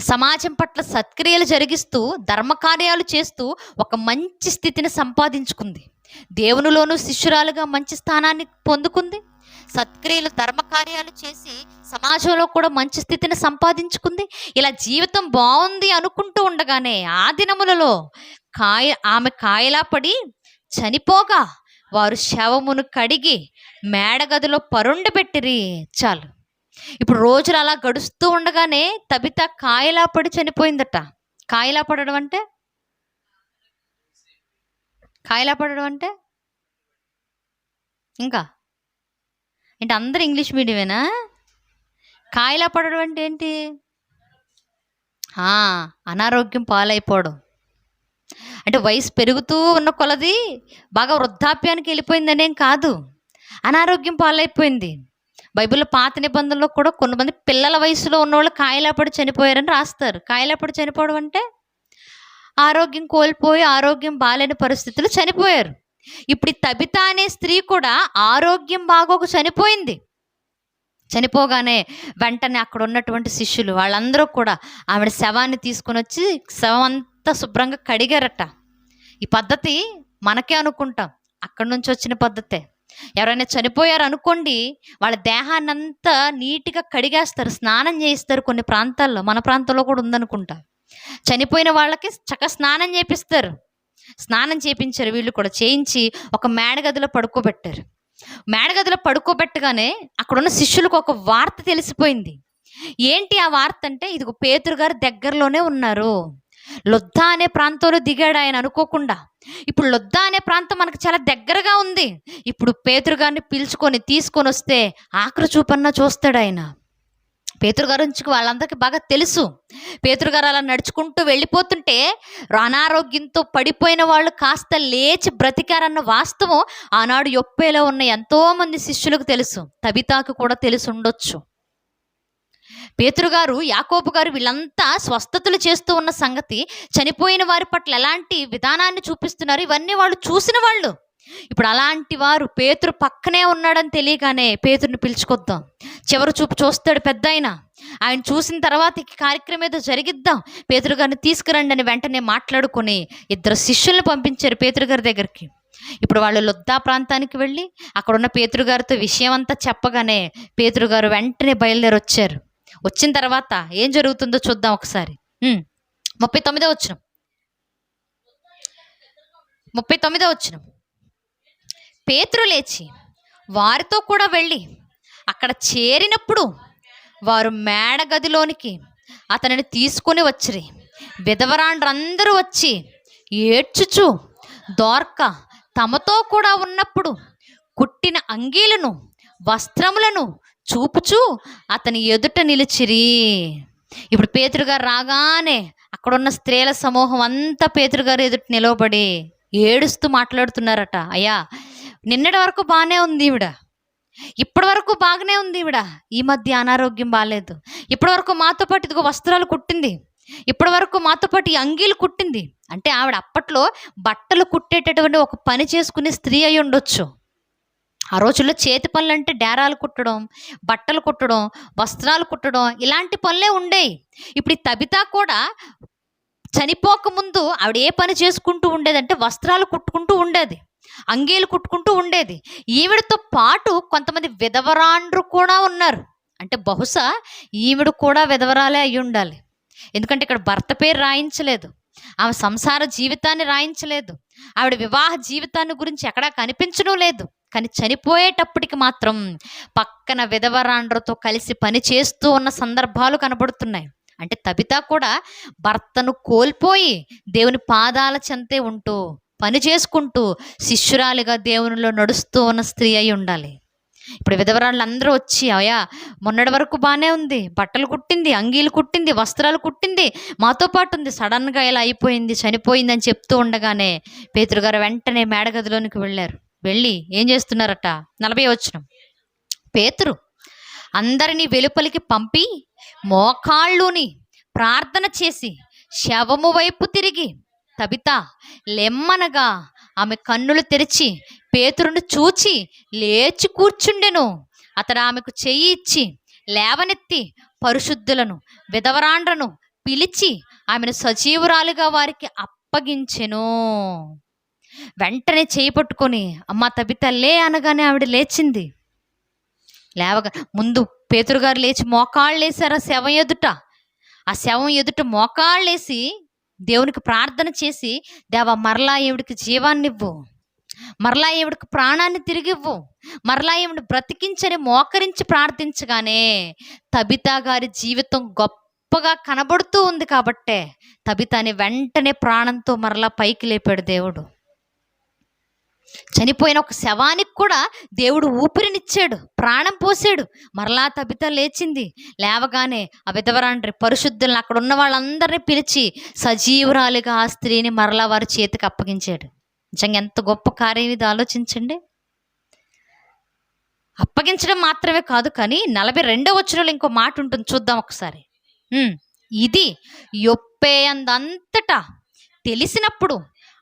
A: సమాజం పట్ల సత్క్రియలు జరిగిస్తూ ధర్మకార్యాలు చేస్తూ ఒక మంచి స్థితిని సంపాదించుకుంది. దేవునిలోనూ శిష్యురాలుగా మంచి స్థానాన్ని పొందుకుంది. సత్క్రియలు ధర్మకార్యాలు చేసి సమాజంలో కూడా మంచి స్థితిని సంపాదించుకుంది. ఇలా జీవితం బాగుంది అనుకుంటూ ఉండగానే ఆ దినములలో ఆమె కాయలా పడి చనిపోగా వారు శవమును కడిగి మేడగదిలో పరుండబెట్టిరి. చాలు. ఇప్పుడు రోజులు అలా గడుస్తూ ఉండగానే తబిత కాయలా పడి చనిపోయిందట. కాయలా పడడం అంటే ఇంకా ఏంటి? అందరు ఇంగ్లీష్ మీడియమేనా? కాయలా పడడం అంటే ఏంటి? అనారోగ్యం పాలైపోవడం. అంటే వయసు పెరుగుతూ ఉన్న కొలది బాగా వృద్ధాప్యానికి వెళ్ళిపోయిందనేం కాదు, అనారోగ్యం పాలైపోయింది. బైబిల్లో పాత నిబంధనలో కూడా కొంతమంది పిల్లల వయసులో ఉన్నవాళ్ళు కాయలాపడి చనిపోయారని రాస్తారు. కాయలాపడి చనిపోవడం అంటే ఆరోగ్యం కోల్పోయి ఆరోగ్యం బాలేని పరిస్థితులు చనిపోయారు. ఇప్పుడు తబిత అనే స్త్రీ కూడా ఆరోగ్యం బాగోక చనిపోయింది. చనిపోగానే వెంటనే అక్కడ ఉన్నటువంటి శిష్యులు వాళ్ళందరూ కూడా ఆవిడ శవాన్ని తీసుకొని వచ్చి శవం అంతా శుభ్రంగా కడిగారట. ఈ పద్ధతి మనకే అనుకుంటాం, అక్కడి నుంచి వచ్చిన పద్ధతే. ఎవరైనా చనిపోయారు అనుకోండి, వాళ్ళ దేహాన్ని అంతా నీట్గా కడిగేస్తారు, స్నానం చేయిస్తారు. కొన్ని ప్రాంతాల్లో, మన ప్రాంతంలో కూడా ఉందనుకుంటా, చనిపోయిన వాళ్ళకి చక్కగా స్నానం చేపిస్తారు. స్నానం చేయించారు, వీళ్ళు కూడా చేయించి ఒక మేడగదిలో పడుకోబెట్టారు. మేడగదిలో పడుకోబెట్టగానే అక్కడున్న శిష్యులకు ఒక వార్త తెలిసిపోయింది. ఏంటి ఆ వార్త అంటే, ఇదిగో పేతురు గారు దగ్గరలోనే ఉన్నారు. లొద్దా అనే ప్రాంతంలో దిగాడు ఆయన అనుకోకుండా. ఇప్పుడు లొద్దా అనే ప్రాంతం మనకు చాలా దగ్గరగా ఉంది. ఇప్పుడు పేతురు గారిని పిలుచుకొని తీసుకొని వస్తే ఆఖరి చూపన్నా చూస్తాడు ఆయన. పేతురు గారి నుంచి వాళ్ళందరికీ బాగా తెలుసు. పేతురు గారు అలా నడుచుకుంటూ వెళ్ళిపోతుంటే అనారోగ్యంతో పడిపోయిన వాళ్ళు కాస్త లేచి బ్రతికారన్న వాస్తవం ఆనాడు యొప్పేలో ఉన్న ఎంతోమంది శిష్యులకు తెలుసు. తబితాకు కూడా తెలిసి ఉండొచ్చు. పేతురు గారు, యాకోబు గారు వీళ్ళంతా స్వస్థతలు చేస్తూ ఉన్న సంగతి, చనిపోయిన వారి పట్ల ఎలాంటి విధానాన్ని చూపిస్తున్నారు, ఇవన్నీ వాళ్ళు చూసిన వాళ్ళు. ఇప్పుడు అలాంటి వారు పేతురు పక్కనే ఉన్నాడని తెలియగానే పేతురుని పిలుచుకొద్దాం. చివరి చూపు చూస్తాడు పెద్ద ఆయన చూసిన తర్వాత ఈ కార్యక్రమం ఏదో జరిగిద్దాం, పేతురు గారిని తీసుకురండి అని వెంటనే మాట్లాడుకొని 2 శిష్యుల్ని పంపించారు పేతురు గారి దగ్గరికి. ఇప్పుడు వాళ్ళు లొద్దా ప్రాంతానికి వెళ్ళి అక్కడున్న పేతురు గారితో విషయం అంతా చెప్పగానే పేతురు గారు వెంటనే బయలుదేరి వచ్చారు. వచ్చిన తర్వాత ఏం జరుగుతుందో చూద్దాం ఒకసారి. 39వ వచనం, 39వ వచనం. పేతురు లేచి వారితో కూడా వెళ్ళి అక్కడ చేరినప్పుడు వారు మేడగదిలోనికి అతనిని తీసుకుని వచ్చిరి. విధవరాండ్రందరూ వచ్చి ఏడ్చుచు దోర్క తమతో కూడా ఉన్నప్పుడు కుట్టిన అంగీలను వస్త్రములను చూపుచూ అతని ఎదుట నిలిచిరి. ఇప్పుడు పేతురు గారు రాగానే అక్కడున్న స్త్రీల సమూహం అంతా పేతురు గారు ఎదుట నిలవబడి ఏడుస్తూ మాట్లాడుతున్నారట. అయ్యా, నిన్నటి వరకు బాగానే ఉంది ఈవిడ, ఇప్పటి వరకు బాగానే ఉంది ఈవిడ, ఈ మధ్య అనారోగ్యం బాగాలేదు. ఇప్పటి వరకు మాతో పాటు ఇదిగో వస్త్రాలు కుట్టింది, ఇప్పటి వరకు మాతో పాటు ఈ అంగీలు కుట్టింది. అంటే ఆవిడ అప్పట్లో బట్టలు కుట్టేటటువంటి ఒక పని చేసుకునే స్త్రీ అయి ఉండొచ్చు. ఆ రోజుల్లో చేతి పనులు అంటే డేరాలు కుట్టడం, బట్టలు కుట్టడం, వస్త్రాలు కుట్టడం, ఇలాంటి పనులే ఉండేవి. ఇప్పుడు ఈ తబితా కూడా చనిపోకముందు ఆవిడ ఏ పని చేసుకుంటూ ఉండేదంటే వస్త్రాలు కుట్టుకుంటూ ఉండేది, అంగీలు కుట్టుకుంటూ ఉండేది. ఈవిడతో పాటు కొంతమంది విధవరాండ్రు కూడా ఉన్నారు. అంటే బహుశా ఈవిడ కూడా విధవరాలే అయి ఉండాలి. ఎందుకంటే ఇక్కడ భర్త పేరు రాయించలేదు, ఆమె సంసార జీవితాన్ని రాయించలేదు, ఆవిడ వివాహ జీవితాన్ని గురించి ఎక్కడా కనిపించడం లేదు. కానీ చనిపోయేటప్పటికి మాత్రం పక్కన విధవరాండ్రతో కలిసి పని చేస్తూ ఉన్న సందర్భాలు కనబడుతున్నాయి. అంటే తబితా కూడా భర్తను కోల్పోయి దేవుని పాదాల చెంతే ఉంటూ పని చేసుకుంటూ శిష్యురాలిగా దేవునిలో నడుస్తూ ఉన్న స్త్రీ అయి ఉండాలి. ఇప్పుడు విధవరాళ్ళు అందరూ వచ్చి, అయ్యా మొన్నటి వరకు బాగానే ఉంది, బట్టలు కుట్టింది, అంగీలు కుట్టింది, వస్త్రాలు కుట్టింది, మాతో పాటు ఉంది, సడన్గా ఇలా అయిపోయింది, చనిపోయింది అని చెప్తూ ఉండగానే పేతురు గారు వెంటనే మేడగదిలోనికి వెళ్ళారు. వెళ్ళి ఏం చేస్తున్నారట, 40వ వచనం. పేతురు అందరినీ వెలుపలికి పంపి మోకాళ్ళుని ప్రార్థన చేసి శవము వైపు తిరిగి తబితా లెమ్మనగా ఆమె కన్నులు తెరిచి పేతురును చూచి లేచి కూర్చుండెను. అతడు ఆమెకు చెయ్యి ఇచ్చి లేవనెత్తి పరిశుద్ధులను విధవరాండ్రను పిలిచి ఆమెను సజీవురాలుగా వారికి అప్పగించెను. వెంటనే చేయి పట్టుకొని అమ్మ తబితా లే అనగానే ఆవిడ లేచింది. లేవగా ముందు పేతురు గారు లేచి మోకాళ్ళు వేసారు ఆ శవం ఎదుట. ఆ శవం ఎదుట మోకాళ్ళేసి దేవునికి ప్రార్థన చేసి, దేవా మరలా ఈవిడికి జీవాన్నివ్వు, మరలా ఈవిడికి ప్రాణాన్ని తిరిగివ్వు, మరలా ఈవిడ బ్రతికించని మోకరించి ప్రార్థించగానే తబితా గారి జీవితం గొప్పగా కనబడుతూ ఉంది. కాబట్టే తబితాని వెంటనే ప్రాణంతో మరలా పైకి లేపాడు దేవుడు. చనిపోయిన ఒక శవానికి కూడా దేవుడు ఊపిరినిచ్చాడు, ప్రాణం పోసాడు. మరలా తబితా లేచింది. లేవగానే ఆ విధవరాండ్రి పరిశుద్ధులను అక్కడ ఉన్న వాళ్ళందరినీ పిలిచి సజీవురాలిగా ఆ స్త్రీని మరలా వారి చేతికి అప్పగించాడు. నిజంగా ఎంత గొప్ప కార్యం ఇది, ఆలోచించండి. అప్పగించడం మాత్రమే కాదు, కానీ 42వ వచనంలో ఇంకో మాట ఉంటుంది, చూద్దాం ఒకసారి. ఇది యొప్పే అందంతటా తెలిసినప్పుడు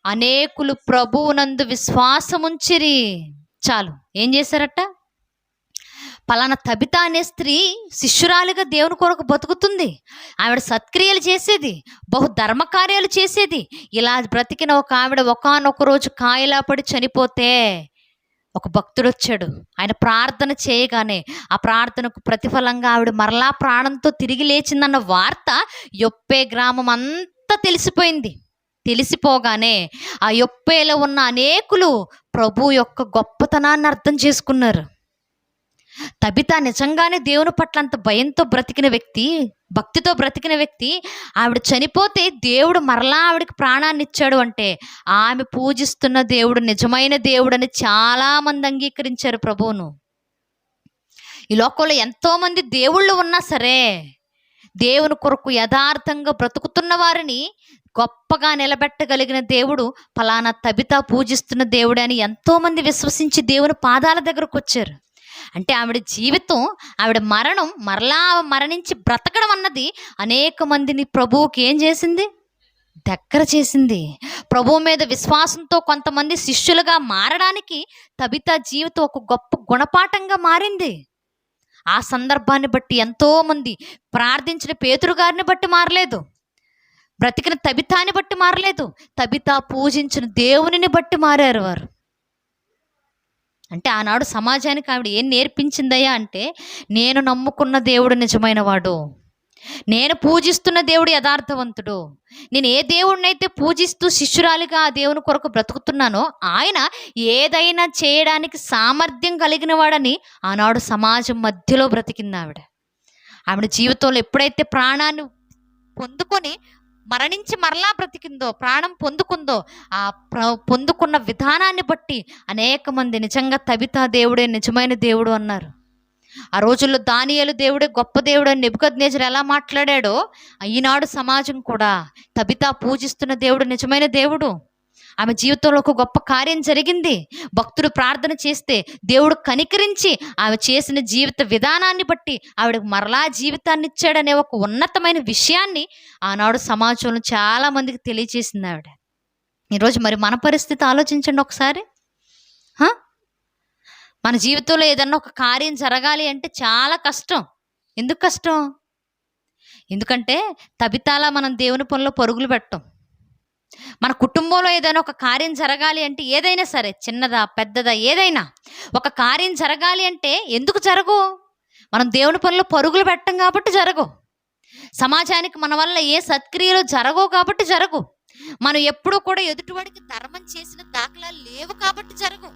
A: అనేకులు ప్రభువునందు విశ్వాసముంచిరి. చాలు, ఏం చేశారట, పలానా తబిత అనే స్త్రీ శిష్యురాలిగా దేవుని కొరకు బతుకుతుంది, ఆవిడ సత్క్రియలు చేసేది, బహు ధర్మకార్యాలు చేసేది. ఇలా బ్రతికిన ఒక ఆవిడ ఒకానొక రోజు కాయలా పడి చనిపోతే ఒక భక్తుడు వచ్చాడు. ఆయన ప్రార్థన చేయగానే ఆ ప్రార్థనకు ప్రతిఫలంగా ఆవిడ మరలా ప్రాణంతో తిరిగి లేచిందన్న వార్త యొప్పే గ్రామం అంతా తెలిసిపోయింది. తెలిసిపోగానే ఆ యొప్పేలో ఉన్న అనేకులు ప్రభు యొక్క గొప్పతనాన్ని అర్థం చేసుకున్నారు. తబిత నిజంగానే దేవుని పట్ల అంత భయంతో బ్రతికిన వ్యక్తి, భక్తితో బ్రతికిన వ్యక్తి. ఆవిడ చనిపోతే దేవుడు మరలా ఆవిడకి ప్రాణాన్ని ఇచ్చాడు అంటే ఆమె పూజిస్తున్న దేవుడు నిజమైన దేవుడు అని చాలామంది అంగీకరించారు ప్రభువును. ఈ లోకంలో ఎంతోమంది దేవుళ్ళు ఉన్నా సరే దేవుని కొరకు యథార్థంగా బ్రతుకుతున్న వారిని గొప్పగా నిలబెట్టగలిగిన దేవుడు ఫలానా తబిత పూజిస్తున్న దేవుడు అని ఎంతోమంది విశ్వసించి దేవుని పాదాల దగ్గరకు వచ్చారు. అంటే ఆవిడ జీవితం, ఆవిడ మరణం, మరలా మరణించి బ్రతకడం అన్నది అనేక మందిని ప్రభువుకి ఏం చేసింది? దగ్గర చేసింది. ప్రభువు మీద విశ్వాసంతో కొంతమంది శిష్యులుగా మారడానికి తబిత జీవితం ఒక గొప్ప గుణపాఠంగా మారింది. ఆ సందర్భాన్ని బట్టి ఎంతోమంది ప్రార్థించిన పేతురు గారిని బట్టి మారలేదు, బ్రతికిన తబితాని బట్టి మారలేదు, తబిత పూజించిన దేవునిని బట్టి మారారు వారు. అంటే ఆనాడు సమాజానికి ఆవిడ ఏం నేర్పించిందయ్యా అంటే, నేను నమ్ముకున్న దేవుడు నిజమైన వాడు, నేను పూజిస్తున్న దేవుడు యథార్థవంతుడు, నేను ఏ దేవుడినైతే పూజిస్తూ శిష్యురాలిగా ఆ దేవుని కొరకు బ్రతుకుతున్నానో ఆయన ఏదైనా చేయడానికి సామర్థ్యం కలిగిన వాడని ఆనాడు సమాజం మధ్యలో బ్రతికింది ఆవిడ. ఆవిడ జీవితంలో ఎప్పుడైతే ప్రాణాన్ని పొందుకొని మరణించి మరలా బ్రతికిందో, ప్రాణం పొందుకుందో, ఆ పొందుకున్న విధానాన్ని బట్టి అనేక మంది నిజంగా తబిత దేవుడే నిజమైన దేవుడు అన్నారు. ఆ రోజుల్లో దానియేలు దేవుడే గొప్ప దేవుడు అని నెబుకద్నెజరు ఎలా మాట్లాడాడో ఈనాడు సమాజం కూడా తబిత పూజిస్తున్న దేవుడు నిజమైన దేవుడు. ఆమె జీవితంలో ఒక గొప్ప కార్యం జరిగింది. భక్తుడు ప్రార్థన చేస్తే దేవుడు కనికరించి ఆమె చేసిన జీవిత విధానాన్ని బట్టి ఆవిడకు మరలా జీవితాన్ని ఇచ్చాడనే ఒక ఉన్నతమైన విషయాన్ని ఆనాడు సమాజంలో చాలా మందికి తెలియజేసింది ఆవిడ. ఈరోజు మరి మన పరిస్థితి ఆలోచించండి ఒకసారి. మన జీవితంలో ఏదన్నా ఒక కార్యం జరగాలి అంటే చాలా కష్టం. ఎందుకు కష్టం? ఎందుకంటే తబితాలా మనం దేవుని పనిలో పరుగులు పెట్టం. మన కుటుంబంలో ఏదైనా ఒక కార్యం జరగాలి అంటే, ఏదైనా సరే చిన్నదా పెద్దదా ఏదైనా ఒక కార్యం జరగాలి అంటే ఎందుకు జరగవు? మనం దేవుని పనిలో పరుగులు పెట్టం కాబట్టి జరగవు. సమాజానికి మన వల్ల ఏ సత్క్రియలు జరగవు కాబట్టి జరగవు. మనం ఎప్పుడూ కూడా ఎదుటివాడికి ధర్మం చేసిన దాఖలాలు లేవు కాబట్టి జరగవు.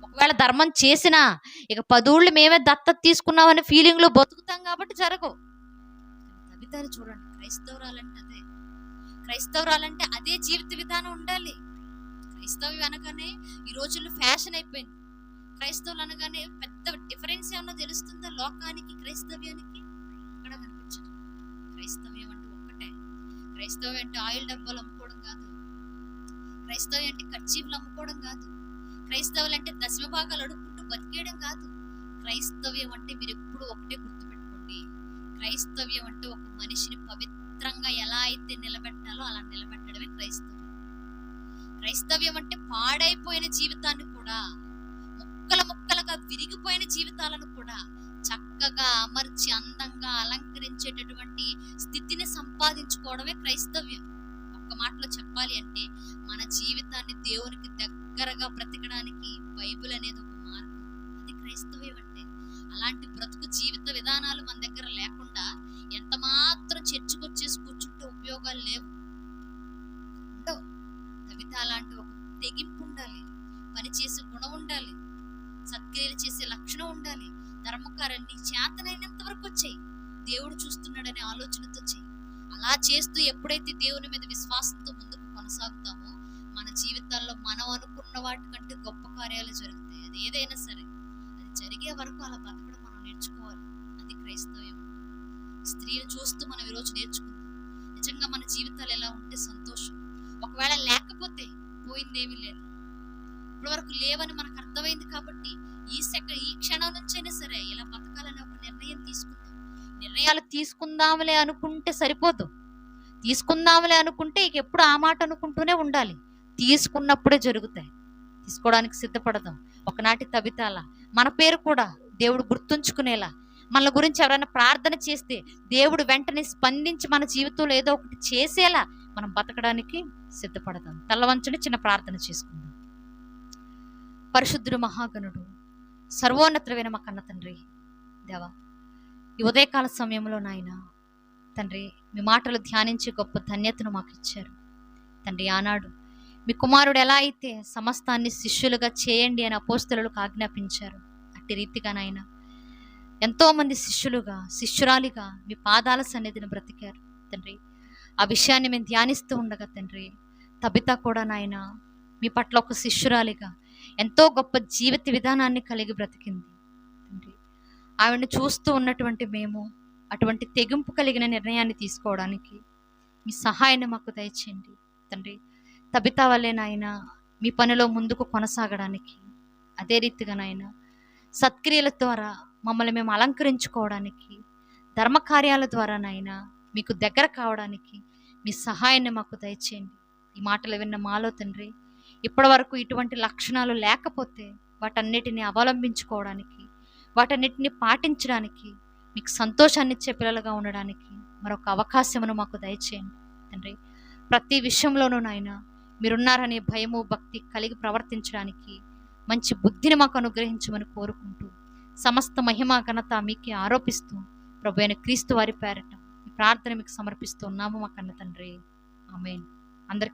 A: ఒకవేళ ధర్మం చేసినా ఇక 10 ఊళ్ళు మేమే దత్తత తీసుకున్నామనే ఫీలింగ్లో బతుకుతాం కాబట్టి జరగవు. తబితని చూడండి, క్రైస్తవురాలంటే అదే జీవిత విధానం ఉండాలి. క్రైస్తవ్యం అనగానే ఈ రోజుల్లో ఫ్యాషన్ అయిపోయింది. క్రైస్తవులు అనగానే పెద్ద డిఫరెన్స్ ఏమన్నా తెలుస్తుందా లోకానికి క్రైస్తవ్యానికి? ఇక్కడ కనిపించదు. క్రైస్తవ్యం అంటే ఒక్కటే. క్రైస్తవ్యం అంటే ఆయిల్ డబ్బాలు అమ్ముకోవడం కాదు. క్రైస్తవ్యం అంటే కర్చీఫ్లు అమ్ముకోవడం కాదు. క్రైస్తవులు అంటే దశమ భాగాలు అడుక్కుంటూ బతికేయడం కాదు. క్రైస్తవ్యం అంటే మీరు ఎప్పుడు ఒకటే గుర్తుపెట్టుకోండి, క్రైస్తవ్యం అంటే ఒక మనిషిని పవిత్రంగా ఎలా అయితే నిలబెట్టాలో అలా నిలబెట్టడమే క్రైస్తవ్యం. క్రైస్తవ్యం అంటే పాడైపోయిన జీవితాన్ని కూడా, ముక్కలుగా విరిగిపోయిన జీవితాలను కూడా చక్కగా అమర్చి అందంగా అలంకరించేటటువంటి స్థితిని సంపాదించుకోవడమే క్రైస్తవ్యం. ఒక్క మాటలో చెప్పాలి అంటే మన జీవితాన్ని దేవునికి దగ్గరగా బ్రతకడానికి బైబిల్ అనేది ఒక మార్గం. అది క్రైస్తవ్యం అంటే. అలాంటి బ్రతుకు జీవిత విధానాలు మన దగ్గర లేకుండా ఎంత మాత్రం చర్చకు వచ్చేసి కూర్చుంటే ఉపయోగాలు లేవు. తబిత అలాంటి ఒక తెగింపు ఉండాలి, పని చేసే గుణం ఉండాలి, సత్క్రియలు చేసే లక్షణం ఉండాలి, ధర్మకార్యాన్ని చేతనైనంత వరకు వచ్చాయి, దేవుడు చూస్తున్నాడనే ఆలోచనతో చెయ్యి. అలా చేస్తూ ఎప్పుడైతే దేవుని మీద విశ్వాసంతో ముందుకు కొనసాగుతామో మన జీవితాల్లో మనం అనుకున్న వాటి కంటే గొప్ప కార్యాలు జరుగుతాయి. అది ఏదైనా సరే అది జరిగే వరకు అలా బతకడం మనం నేర్చుకోవాలి. అది క్రైస్తవ్యం. స్త్రీని చూస్తూ మనం ఈరోజు నేర్చుకుందాం. నిజంగా మన జీవితాలు ఎలా ఉంటే సంతోషం. ఒకవేళ లేకపోతే పోయిందేమీ లేదు. ఇప్పటి వరకు లేవని మనకు అర్థమైంది కాబట్టి ఈ క్షణం నుంచైనా సరే ఇలా బతకాలని ఒక నిర్ణయం తీసుకుందాం. నిర్ణయాలు తీసుకుందాంలే అనుకుంటే సరిపోదు. తీసుకుందాంలే అనుకుంటే ఇక ఎప్పుడు ఆ మాట అనుకుంటూనే ఉండాలి. తీసుకున్నప్పుడే జరుగుతాయి. తీసుకోవడానికి సిద్ధపడదాం. ఒకనాటి తబితాల మన పేరు కూడా దేవుడు గుర్తుంచుకునేలా, మన గురించి ఎవరైనా ప్రార్థన చేస్తే దేవుడు వెంటనే స్పందించి మన జీవితంలో ఏదో ఒకటి చేసేలా మనం బతకడానికి సిద్ధపడదాం. తలవంచుని చిన్న ప్రార్థన చేసుకుందాం. పరిశుద్ధుడు, మహాగణుడు, సర్వోన్నతుడైన మా కన్న తండ్రి దేవా, ఈ ఉదయకాల సమయంలో నాయన తండ్రి మీ మాటలు ధ్యానించే గొప్ప ధన్యతను మాకు ఇచ్చారు తండ్రి. ఆనాడు మీ కుమారుడు ఎలా అయితే సమస్తాన్ని శిష్యులుగా చేయండి అని అపోస్తలులకు ఆజ్ఞాపించారు, అట్టి రీతిగా నాయన ఎంతోమంది శిష్యులుగా, శిష్యురాలిగా మీ పాదాల సన్నిధిని బ్రతికారు తండ్రి. ఆ విషయాన్ని మేము ధ్యానిస్తూ ఉండగా తండ్రి, తబితా కూడా నాయన మీ పట్ల ఒక శిష్యురాలిగా ఎంతో గొప్ప జీవిత విధానాన్ని కలిగి బ్రతికింది తండ్రి. ఆవిడని చూస్తూ ఉన్నటువంటి మేము అటువంటి తెగింపు కలిగిన నిర్ణయాన్ని తీసుకోవడానికి మీ సహాయాన్ని మాకు దయచేయండి తండ్రి. తబితా వల్లే నాయన మీ పనిలో ముందుకు కొనసాగడానికి, అదే రీతిగా నాయన సత్క్రియల ద్వారా మమ్మల్ని మేము అలంకరించుకోవడానికి, ధర్మకార్యాల ద్వారా నాయన మీకు దగ్గర కావడానికి మీ సహాయాన్ని మాకు దయచేయండి. ఈ మాటలు విన్న మాలో తండ్రి, ఇప్పటి వరకు ఇటువంటి లక్షణాలు లేకపోతే వాటన్నిటిని అవలంబించుకోవడానికి, వాటన్నిటిని పాటించడానికి, మీకు సంతోషాన్ని ఇచ్చే పిల్లలుగా ఉండడానికి మరొక అవకాశమును మాకు దయచేయండి తండ్రి. ప్రతి విషయంలోనూ నాయన మీరున్నారనే భయము, భక్తి కలిగి ప్రవర్తించడానికి మంచి బుద్ధిని మాకు అనుగ్రహించమని కోరుకుంటూ, సమస్త మహిమ ఘనత మీకే ఆరోపిస్తూ ప్రభు అయిన క్రీస్తు వారి పేరట ఈ ప్రార్థన మీకు సమర్పిస్తూ ఉన్నాము మా కన్న తండ్రి. ఆమేన్. అందరికీ